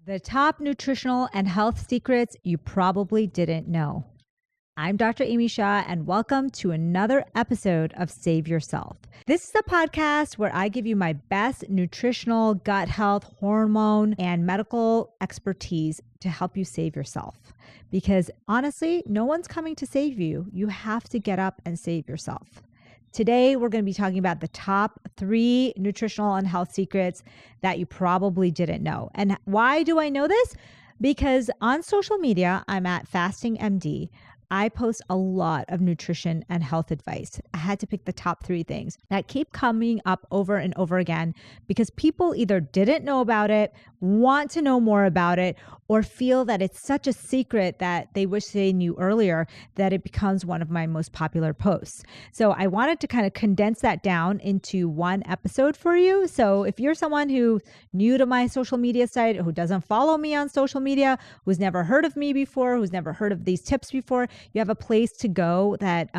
The top nutritional and health secrets you probably didn't know. I'm Dr. Amy Shah, and welcome to another episode of Save Yourself. This is a podcast where I give you my best nutritional, gut health, hormone, and medical expertise to help you save yourself. Because honestly, no one's coming to save you. You have to get up and save yourself. Today, we're going to be talking about the top 3 nutritional and health secrets that you probably didn't know. And why do I know this? Because on social media, I'm at Fasting MD. I post a lot of nutrition and health advice. I had to pick the top 3 things that keep coming up over and over again because people either didn't know about it, want to know more about it, or feel that it's such a secret that they wish they knew earlier that it becomes one of my most popular posts. So I wanted to kind of condense that down into one episode for you. So if you're someone who's new to my social media site, who doesn't follow me on social media, who's never heard of me before, who's never heard of these tips before, you have a place to go that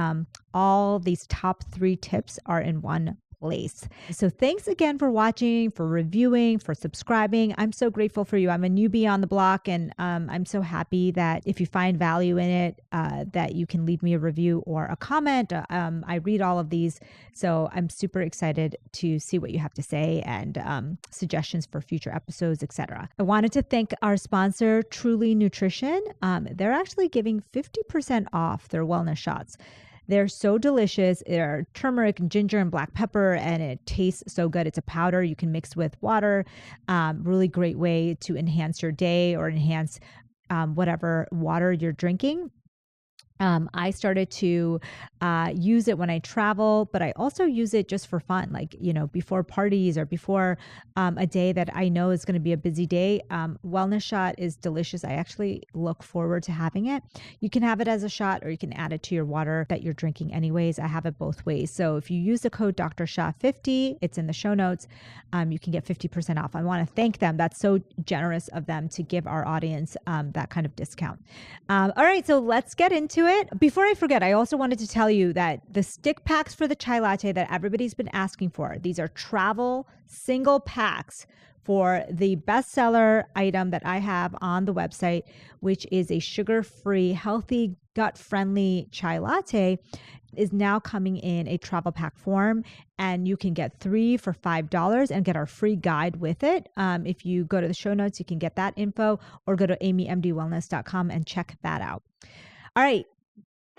all these top 3 tips are in one place. So thanks again for watching, for reviewing, for subscribing. I'm so grateful for you. I'm a newbie on the block, and I'm so happy that if you find value in it, that you can leave me a review or a comment. I read all of these, so I'm super excited to see what you have to say and suggestions for future episodes, etc. I wanted to thank our sponsor, Truly Nutrition. They're actually giving 50% off their wellness shots. They're so delicious. They're turmeric and ginger and black pepper, and it tastes so good. It's a powder you can mix with water. Really great way to enhance your day or enhance whatever water you're drinking. I started to use it when I travel, but I also use it just for fun, like, before parties or before a day that I know is going to be a busy day. Wellness shot is delicious. I actually look forward to having it. You can have it as a shot or you can add it to your water that you're drinking anyways. I have it both ways. So if you use the code Dr. Shah 50, it's in the show notes, you can get 50% off. I want to thank them. That's so generous of them to give our audience that kind of discount. All right, so let's get into it. Before I forget, I also wanted to tell you that the stick packs for the chai latte that everybody's been asking for, these are travel single packs for the bestseller item that I have on the website, which is a sugar-free, healthy, gut-friendly chai latte, is now coming in a travel pack form, and you can get 3 for $5 and get our free guide with it. If you go to the show notes, you can get that info, or go to amymdwellness.com and check that out. All right.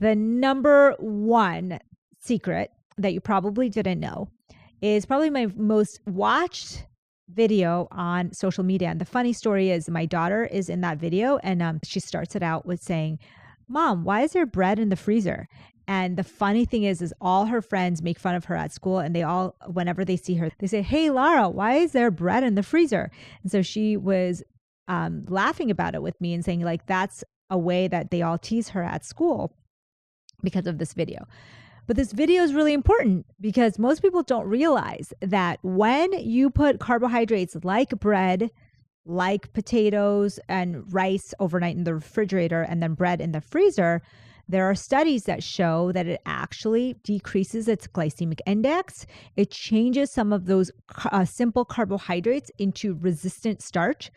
The number 1 secret that you probably didn't know is probably my most watched video on social media. And the funny story is my daughter is in that video, and she starts it out with saying, "Mom, why is there bread in the freezer?" And the funny thing is all her friends make fun of her at school, and they all, whenever they see her, they say, "Hey, Lara, why is there bread in the freezer?" And so she was laughing about it with me and saying, like, that's a way that they all tease her at school because of this video. But this video is really important because most people don't realize that when you put carbohydrates like bread, like potatoes and rice overnight in the refrigerator and then bread in the freezer, there are studies that show that it actually decreases its glycemic index. It changes some of those simple carbohydrates into resistant starch.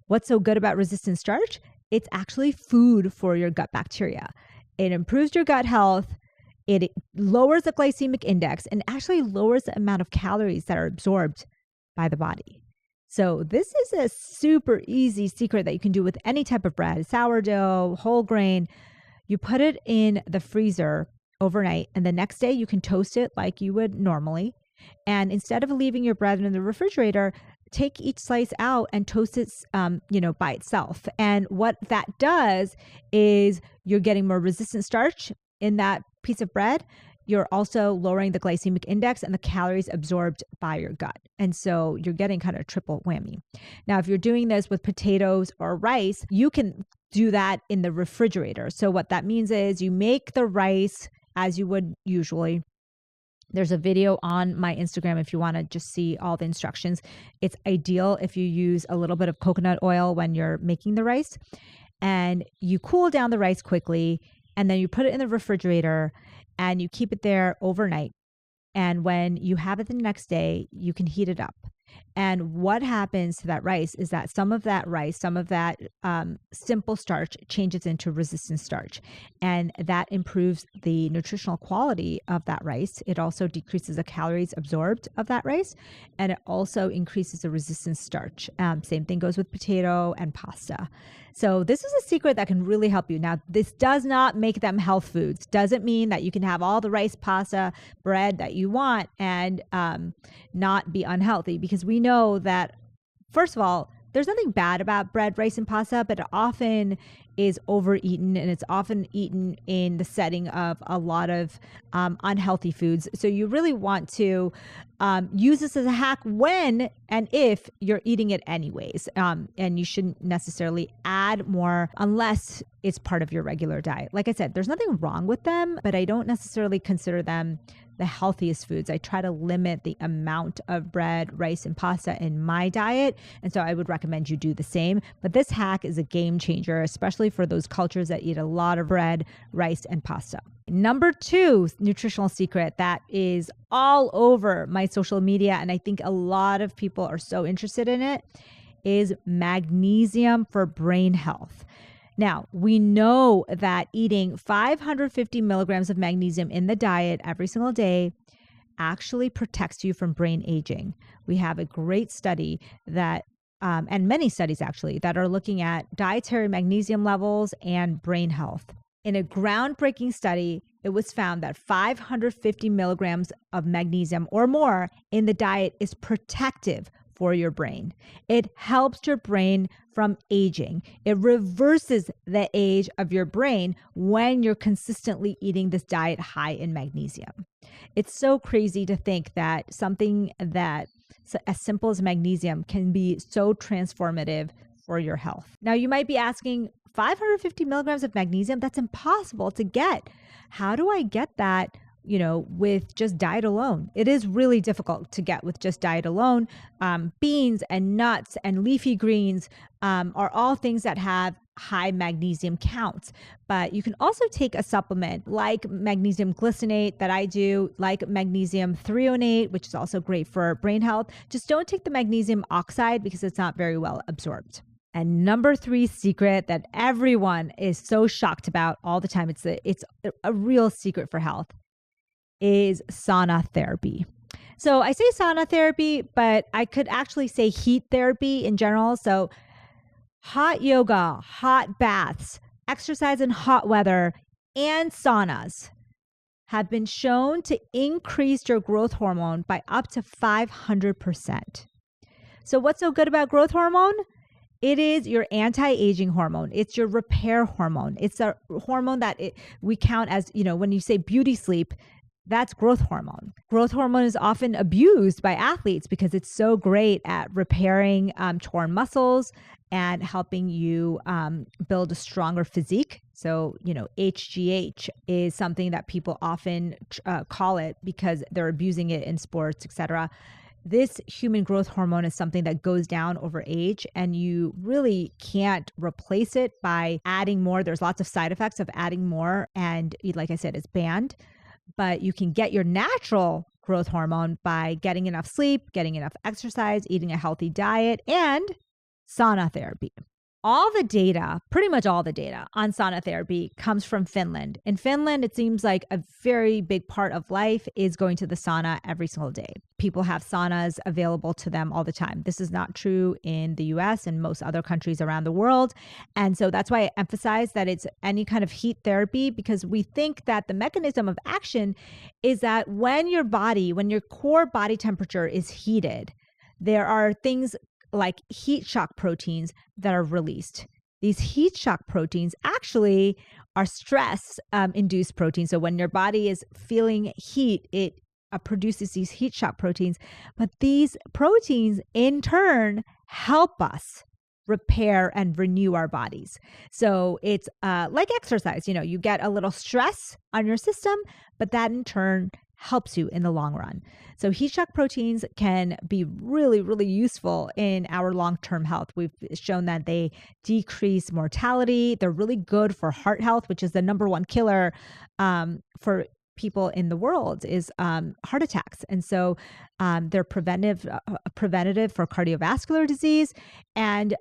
What's so good about resistant starch? It's actually food for your gut bacteria. It improves your gut health. It lowers the glycemic index and actually lowers the amount of calories that are absorbed by the body. So this is a super easy secret that you can do with any type of bread, sourdough, whole grain. You put it in the freezer overnight, and the next day you can toast it like you would normally. And instead of leaving your bread in the refrigerator, take each slice out and toast it, by itself. And what that does is you're getting more resistant starch in that piece of bread. You're also lowering the glycemic index and the calories absorbed by your gut. And so you're getting kind of a triple whammy. Now, if you're doing this with potatoes or rice, you can do that in the refrigerator. So what that means is you make the rice as you would usually. There's a video on my Instagram if you want to just see all the instructions. It's ideal if you use a little bit of coconut oil when you're making the rice, and you cool down the rice quickly, and then you put it in the refrigerator and you keep it there overnight. And when you have it the next day, you can heat it up. And what happens to that rice is that some of that rice, some of that simple starch changes into resistant starch. And that improves the nutritional quality of that rice. It also decreases the calories absorbed of that rice. And it also increases the resistant starch. Same thing goes with potato and pasta. So this is a secret that can really help you. Now, this does not make them health foods. Doesn't mean that you can have all the rice, pasta, bread that you want and not be unhealthy, because we know that, first of all, there's nothing bad about bread, rice, and pasta, but it often is overeaten, and it's often eaten in the setting of a lot of unhealthy foods. So you really want to use this as a hack when and if you're eating it anyways. And you shouldn't necessarily add more unless it's part of your regular diet. Like I said, there's nothing wrong with them, but I don't necessarily consider them the healthiest foods. I try to limit the amount of bread, rice, and pasta in my diet. And so I would recommend you do the same. But this hack is a game changer, especially for those cultures that eat a lot of bread, rice, and pasta. Number 2 nutritional secret that is all over my social media, and I think a lot of people are so interested in it, is magnesium for brain health. Now, we know that eating 550 milligrams of magnesium in the diet every single day actually protects you from brain aging. We have a great study that, and many studies actually, that are looking at dietary magnesium levels and brain health. In a groundbreaking study, it was found that 550 milligrams of magnesium or more in the diet is protective for your brain. It helps your brain from aging. It reverses the age of your brain when you're consistently eating this diet high in magnesium. It's so crazy to think that something that as simple as magnesium can be so transformative for your health. Now, you might be asking, 550 milligrams of magnesium, that's impossible to get. How do I get that, with just diet alone? It is really difficult to get with just diet alone. Beans and nuts and leafy greens are all things that have high magnesium counts. But you can also take a supplement like magnesium glycinate that I do, like magnesium threonate, which is also great for brain health. Just don't take the magnesium oxide because it's not very well absorbed. And number 3 secret that everyone is so shocked about all the time, it's a real secret for health, is sauna therapy. So I say sauna therapy, but I could actually say heat therapy in general. So hot yoga, hot baths, exercise in hot weather, and saunas have been shown to increase your growth hormone by up to 500%. So what's so good about growth hormone? It is your anti-aging hormone. It's your repair hormone. It's a hormone that we count as, when you say beauty sleep, that's growth hormone. Growth hormone is often abused by athletes because it's so great at repairing torn muscles and helping you build a stronger physique. So, HGH is something that people often call it because they're abusing it in sports, etc. This human growth hormone is something that goes down over age, and you really can't replace it by adding more. There's lots of side effects of adding more, and like I said, it's banned. But you can get your natural growth hormone by getting enough sleep, getting enough exercise, eating a healthy diet, and sauna therapy. All the data, pretty much all the data on sauna therapy comes from Finland. In Finland, it seems like a very big part of life is going to the sauna every single day. People have saunas available to them all the time. This is not true in the US and most other countries around the world. And so that's why I emphasize that it's any kind of heat therapy, because we think that the mechanism of action is that when your core body temperature is heated, there are things like heat shock proteins that are released. These heat shock proteins actually are stress induced proteins. So when your body is feeling heat, it produces these heat shock proteins. But these proteins in turn help us repair and renew our bodies. So it's like exercise. You get a little stress on your system, but that in turn helps you in the long run. So heat shock proteins can be really, really useful in our long-term health. We've shown that they decrease mortality. They're really good for heart health, which is the number one killer for people in the world is heart attacks. And so they're preventative for cardiovascular disease. And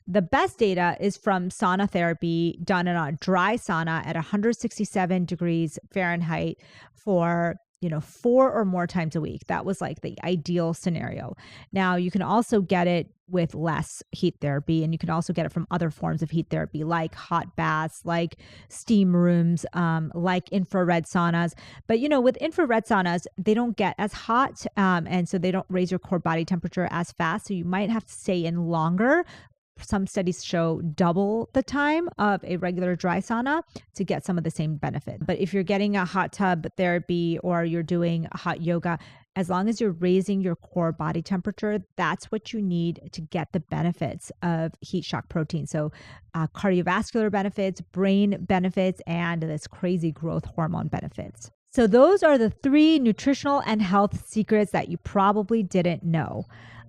the best data is from sauna therapy done in a dry sauna at 167 degrees Fahrenheit for 4 or more times a week. That was like the ideal scenario. Now, you can also get it with less heat therapy, and you can also get it from other forms of heat therapy, like hot baths, like steam rooms, like infrared saunas. But, with infrared saunas, they don't get as hot, and so they don't raise your core body temperature as fast. So you might have to stay in longer. Some studies show double the time of a regular dry sauna to get some of the same benefit. But if you're getting a hot tub therapy or you're doing hot yoga, as long as you're raising your core body temperature, that's what you need to get the benefits of heat shock protein. So cardiovascular benefits, brain benefits, and this crazy growth hormone benefits. So those are the 3 nutritional and health secrets that you probably didn't know.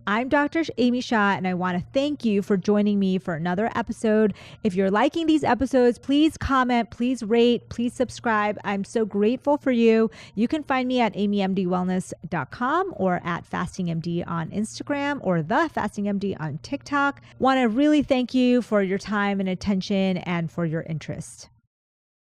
I'm Dr. Amy Shah, and I want to thank you for joining me for another episode. If you're liking these episodes, please comment, please rate, please subscribe. I'm so grateful for you. You can find me at amymdwellness.com or at fastingmd on Instagram or the fastingmd on TikTok. Want to really thank you for your time and attention and for your interest.